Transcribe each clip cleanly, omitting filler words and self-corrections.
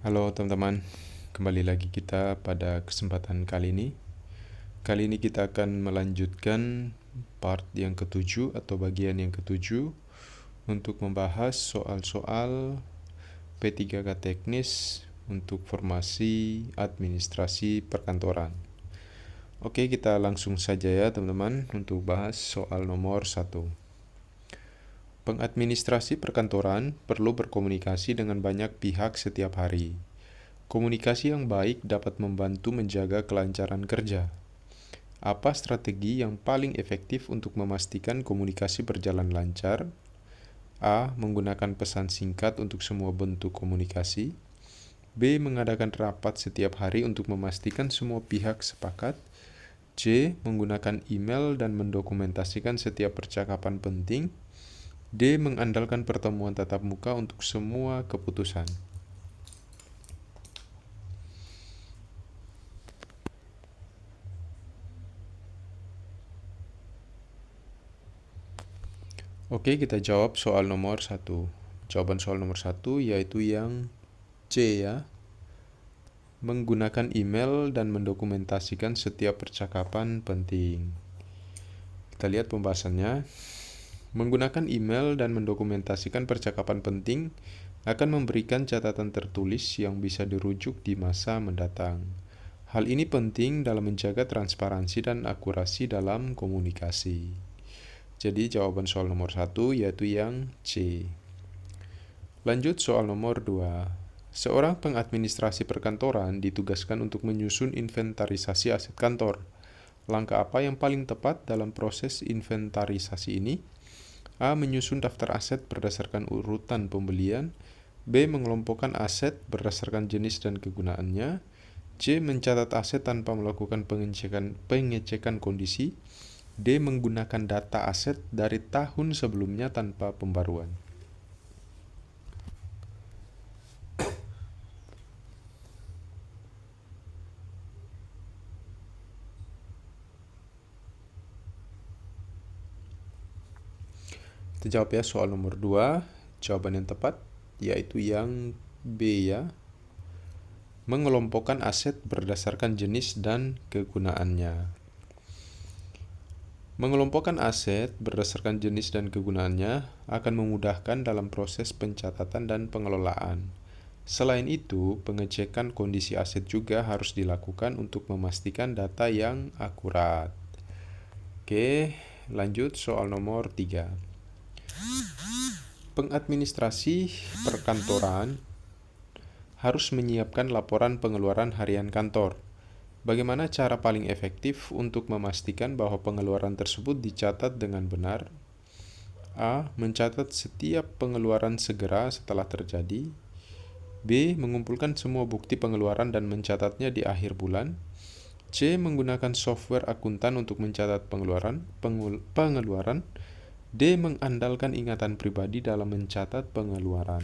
Halo teman-teman, kembali lagi kita pada kesempatan kali ini. Kali ini kita akan melanjutkan part yang ketujuh atau bagian yang ketujuh untuk membahas soal-soal P3K teknis untuk formasi administrasi perkantoran. Oke, kita langsung saja ya teman-teman untuk bahas soal nomor 1. Pengadministrasi perkantoran perlu berkomunikasi dengan banyak pihak setiap hari. Komunikasi yang baik dapat membantu menjaga kelancaran kerja. Apa strategi yang paling efektif untuk memastikan komunikasi berjalan lancar? A. Menggunakan pesan singkat untuk semua bentuk komunikasi. B. Mengadakan rapat setiap hari untuk memastikan semua pihak sepakat. C. Menggunakan email dan mendokumentasikan setiap percakapan penting. D. Mengandalkan pertemuan tatap muka untuk semua keputusan. Oke, kita jawab soal nomor 1. Jawaban soal nomor 1 yaitu yang C ya. Menggunakan email dan mendokumentasikan setiap percakapan penting. Kita lihat pembahasannya. Menggunakan email dan mendokumentasikan percakapan penting akan memberikan catatan tertulis yang bisa dirujuk di masa mendatang. Hal ini penting dalam menjaga transparansi dan akurasi dalam komunikasi. Jadi jawaban soal nomor 1 yaitu yang C. Lanjut soal nomor 2. Seorang pengadministrasi perkantoran ditugaskan untuk menyusun inventarisasi aset kantor. Langkah apa yang paling tepat dalam proses inventarisasi ini? A. Menyusun daftar aset berdasarkan urutan pembelian. B. Mengelompokkan aset berdasarkan jenis dan kegunaannya. C. Mencatat aset tanpa melakukan pengecekan kondisi. D. Menggunakan data aset dari tahun sebelumnya tanpa pembaruan. Kita jawab ya soal nomor 2. Jawaban yang tepat yaitu yang B ya. Mengelompokkan aset berdasarkan jenis dan kegunaannya. Mengelompokkan aset berdasarkan jenis dan kegunaannya akan memudahkan dalam proses pencatatan dan pengelolaan. Selain itu, pengecekan kondisi aset juga harus dilakukan untuk memastikan data yang akurat. Oke, lanjut soal nomor 3. Pengadministrasi perkantoran harus menyiapkan laporan pengeluaran harian kantor. Bagaimana cara paling efektif untuk memastikan bahwa pengeluaran tersebut dicatat dengan benar? A. Mencatat setiap pengeluaran segera setelah terjadi. B. Mengumpulkan semua bukti pengeluaran dan mencatatnya di akhir bulan. C. Menggunakan software akuntan untuk mencatat pengeluaran. D. Mengandalkan ingatan pribadi dalam mencatat pengeluaran.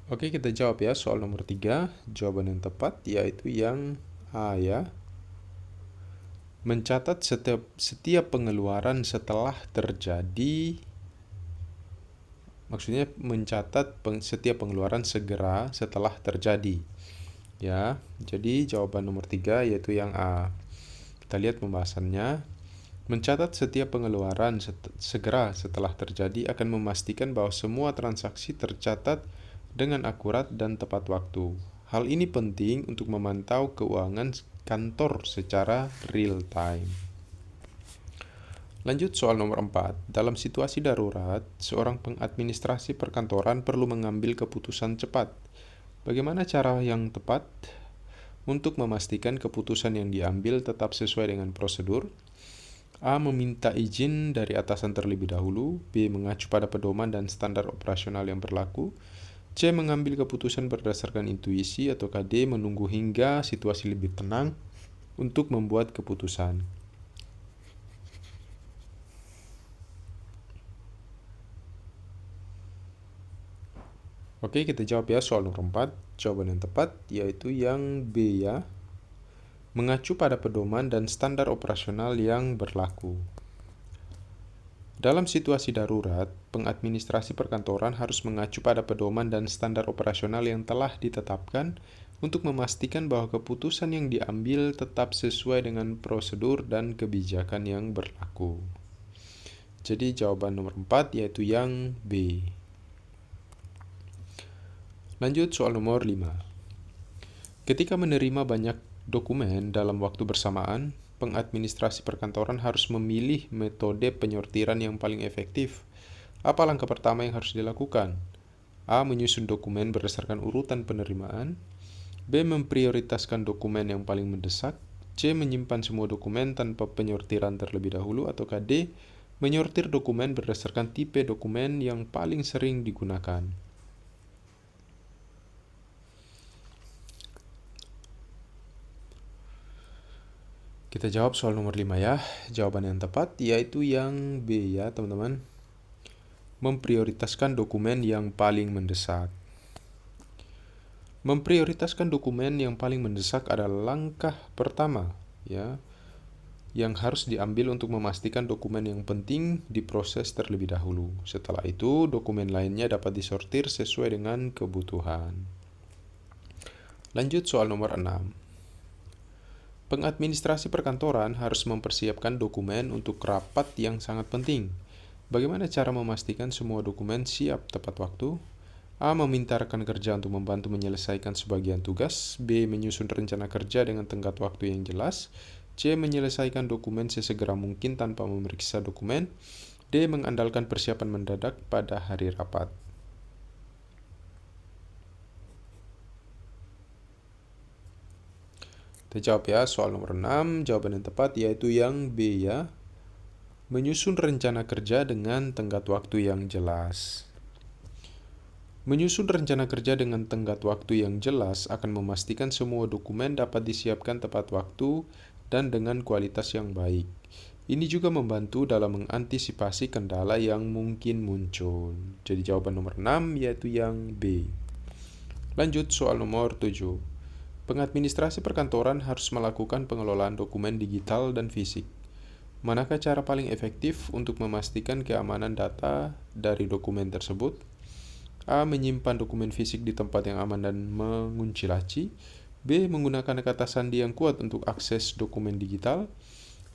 Oke, kita jawab ya soal nomor 3. Jawaban yang tepat yaitu yang A ya. Mencatat setiap pengeluaran setelah terjadi. Maksudnya mencatat setiap pengeluaran segera setelah terjadi. Ya, jadi jawaban nomor 3 yaitu yang A. Kita lihat pembahasannya. Mencatat setiap pengeluaran segera setelah terjadi akan memastikan bahwa semua transaksi tercatat dengan akurat dan tepat waktu. Hal ini penting untuk memantau keuangan kantor secara real time. Lanjut soal nomor 4. Dalam situasi darurat, seorang pengadministrasi perkantoran perlu mengambil keputusan cepat. Bagaimana cara yang tepat untuk memastikan keputusan yang diambil tetap sesuai dengan prosedur? A. Meminta izin dari atasan terlebih dahulu. B. Mengacu pada pedoman dan standar operasional yang berlaku. C. Mengambil keputusan berdasarkan intuisi. Atau D. Menunggu hingga situasi lebih tenang untuk membuat keputusan. Oke, kita jawab ya soal nomor 4. Jawaban yang tepat yaitu yang B ya. mengacu pada pedoman dan standar operasional yang berlaku. Dalam situasi darurat, pengadministrasi perkantoran harus mengacu pada pedoman dan standar operasional yang telah ditetapkan untuk memastikan bahwa keputusan yang diambil tetap sesuai dengan prosedur dan kebijakan yang berlaku. Jadi jawaban nomor 4 yaitu yang B. Lanjut soal nomor 5. Ketika menerima banyak dokumen dalam waktu bersamaan, pengadministrasi perkantoran harus memilih metode penyortiran yang paling efektif. Apa langkah pertama yang harus dilakukan? A. Menyusun dokumen berdasarkan urutan penerimaan. B. Memprioritaskan dokumen yang paling mendesak. C. Menyimpan semua dokumen tanpa penyortiran terlebih dahulu. Atau D. Menyortir dokumen berdasarkan tipe dokumen yang paling sering digunakan. Kita jawab soal nomor 5 ya. Jawaban yang tepat yaitu yang B ya teman-teman. Memprioritaskan dokumen yang paling mendesak. Memprioritaskan dokumen yang paling mendesak adalah langkah pertama ya, yang harus diambil untuk memastikan dokumen yang penting diproses terlebih dahulu. Setelah itu, dokumen lainnya dapat disortir sesuai dengan kebutuhan. Lanjut soal nomor 6. Pengadministrasi perkantoran harus mempersiapkan dokumen untuk rapat yang sangat penting. Bagaimana cara memastikan semua dokumen siap tepat waktu? A. Meminta rekan kerja untuk membantu menyelesaikan sebagian tugas. B. Menyusun rencana kerja dengan tenggat waktu yang jelas. C. Menyelesaikan dokumen sesegera mungkin tanpa memeriksa dokumen. D. Mengandalkan persiapan mendadak pada hari rapat. Kita jawab ya soal nomor 6. Jawaban yang tepat yaitu yang B ya. Menyusun rencana kerja dengan tenggat waktu yang jelas. Menyusun rencana kerja dengan tenggat waktu yang jelas akan memastikan semua dokumen dapat disiapkan tepat waktu dan dengan kualitas yang baik. Ini juga membantu dalam mengantisipasi kendala yang mungkin muncul. Jadi jawaban nomor 6 yaitu yang B. Lanjut soal nomor 7. Pengadministrasi perkantoran harus melakukan pengelolaan dokumen digital dan fisik. Manakah cara paling efektif untuk memastikan keamanan data dari dokumen tersebut? A. Menyimpan dokumen fisik di tempat yang aman dan mengunci laci. B. Menggunakan kata sandi yang kuat untuk akses dokumen digital.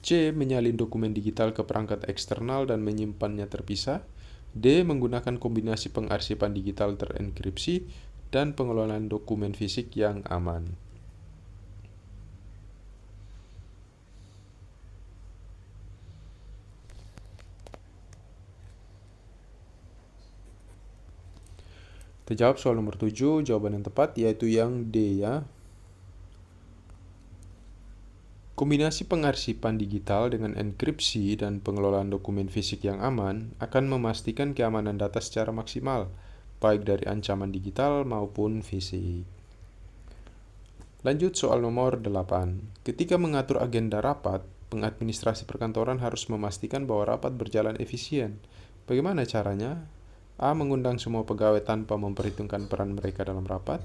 C. Menyalin dokumen digital ke perangkat eksternal dan menyimpannya terpisah. D. Menggunakan kombinasi pengarsipan digital terenkripsi dan pengelolaan dokumen fisik yang aman. Kita jawab soal nomor 7, jawaban yang tepat yaitu yang D ya. Kombinasi pengarsipan digital dengan enkripsi dan pengelolaan dokumen fisik yang aman akan memastikan keamanan data secara maksimal, baik dari ancaman digital maupun fisik. Lanjut soal nomor 8. Ketika mengatur agenda rapat, pengadministrasi perkantoran harus memastikan bahwa rapat berjalan efisien. Bagaimana caranya? A. Mengundang semua pegawai tanpa memperhitungkan peran mereka dalam rapat.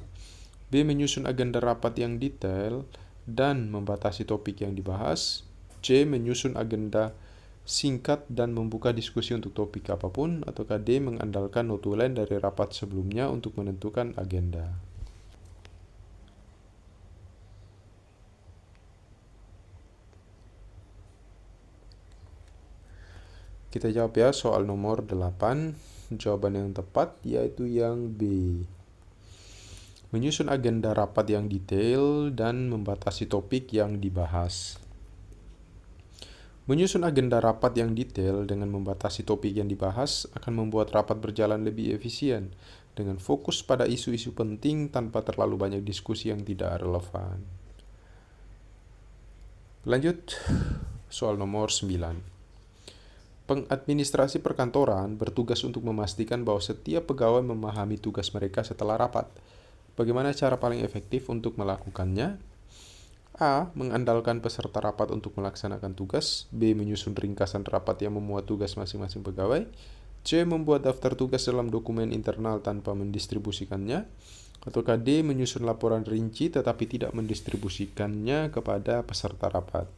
B. Menyusun agenda rapat yang detail dan membatasi topik yang dibahas. C. Menyusun agenda singkat dan membuka diskusi untuk topik apapun. Atau D. Mengandalkan notulen dari rapat sebelumnya untuk menentukan agenda. Kita jawab ya soal nomor 8. Jawaban yang tepat yaitu yang B. Menyusun agenda rapat yang detail dan membatasi topik yang dibahas. Menyusun agenda rapat yang detail dengan membatasi topik yang dibahas akan membuat rapat berjalan lebih efisien dengan fokus pada isu-isu penting tanpa terlalu banyak diskusi yang tidak relevan. Lanjut soal nomor 9. Pengadministrasi perkantoran bertugas untuk memastikan bahwa setiap pegawai memahami tugas mereka setelah rapat. Bagaimana cara paling efektif untuk melakukannya? A. Mengandalkan peserta rapat untuk melaksanakan tugas. B. Menyusun ringkasan rapat yang memuat tugas masing-masing pegawai. C. Membuat daftar tugas dalam dokumen internal tanpa mendistribusikannya. Ataukah D. Menyusun laporan rinci tetapi tidak mendistribusikannya kepada peserta rapat.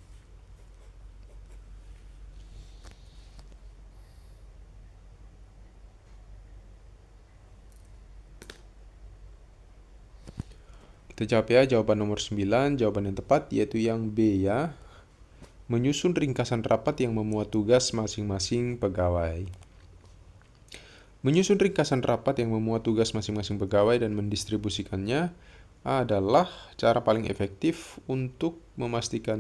Kita jawab ya, jawaban nomor 9, jawaban yang tepat yaitu yang B ya. Menyusun ringkasan rapat yang memuat tugas masing-masing pegawai. Menyusun ringkasan rapat yang memuat tugas masing-masing pegawai dan mendistribusikannya adalah cara paling efektif untuk memastikan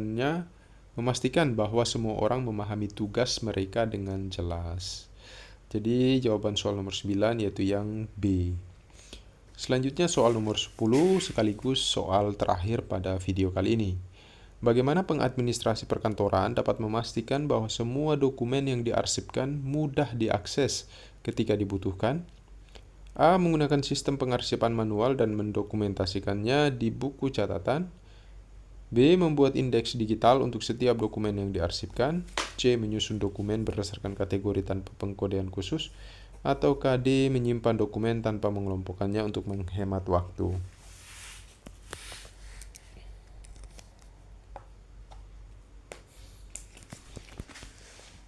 bahwa semua orang memahami tugas mereka dengan jelas. Jadi jawaban soal nomor 9 yaitu yang B. Selanjutnya soal nomor 10 sekaligus soal terakhir pada video kali ini. Bagaimana pengadministrasi perkantoran dapat memastikan bahwa semua dokumen yang diarsipkan mudah diakses ketika dibutuhkan? A. Menggunakan sistem pengarsipan manual dan mendokumentasikannya di buku catatan. B. Membuat indeks digital untuk setiap dokumen yang diarsipkan. C. Menyusun dokumen berdasarkan kategori tanpa pengkodean khusus. Atau D. Menyimpan dokumen tanpa mengelompokkannya untuk menghemat waktu.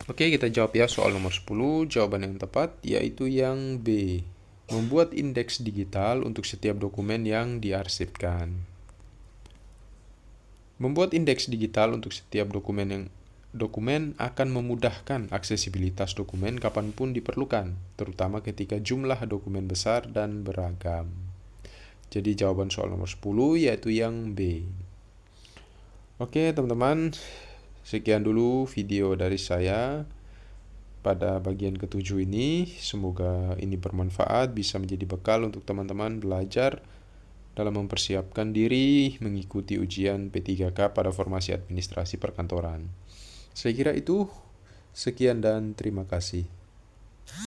Oke, kita jawab ya soal nomor 10. Jawaban yang tepat yaitu yang B. Membuat indeks digital untuk setiap dokumen yang diarsipkan. Membuat indeks digital untuk setiap dokumen akan memudahkan aksesibilitas dokumen kapanpun diperlukan, terutama ketika jumlah dokumen besar dan beragam. Jadi jawaban soal nomor 10 yaitu yang B. Oke teman-teman, sekian dulu video dari saya pada bagian ke-7 ini. Semoga ini bermanfaat, bisa menjadi bekal untuk teman-teman belajar dalam mempersiapkan diri mengikuti ujian P3K pada formasi administrasi perkantoran. Saya kira itu. Sekian dan terima kasih.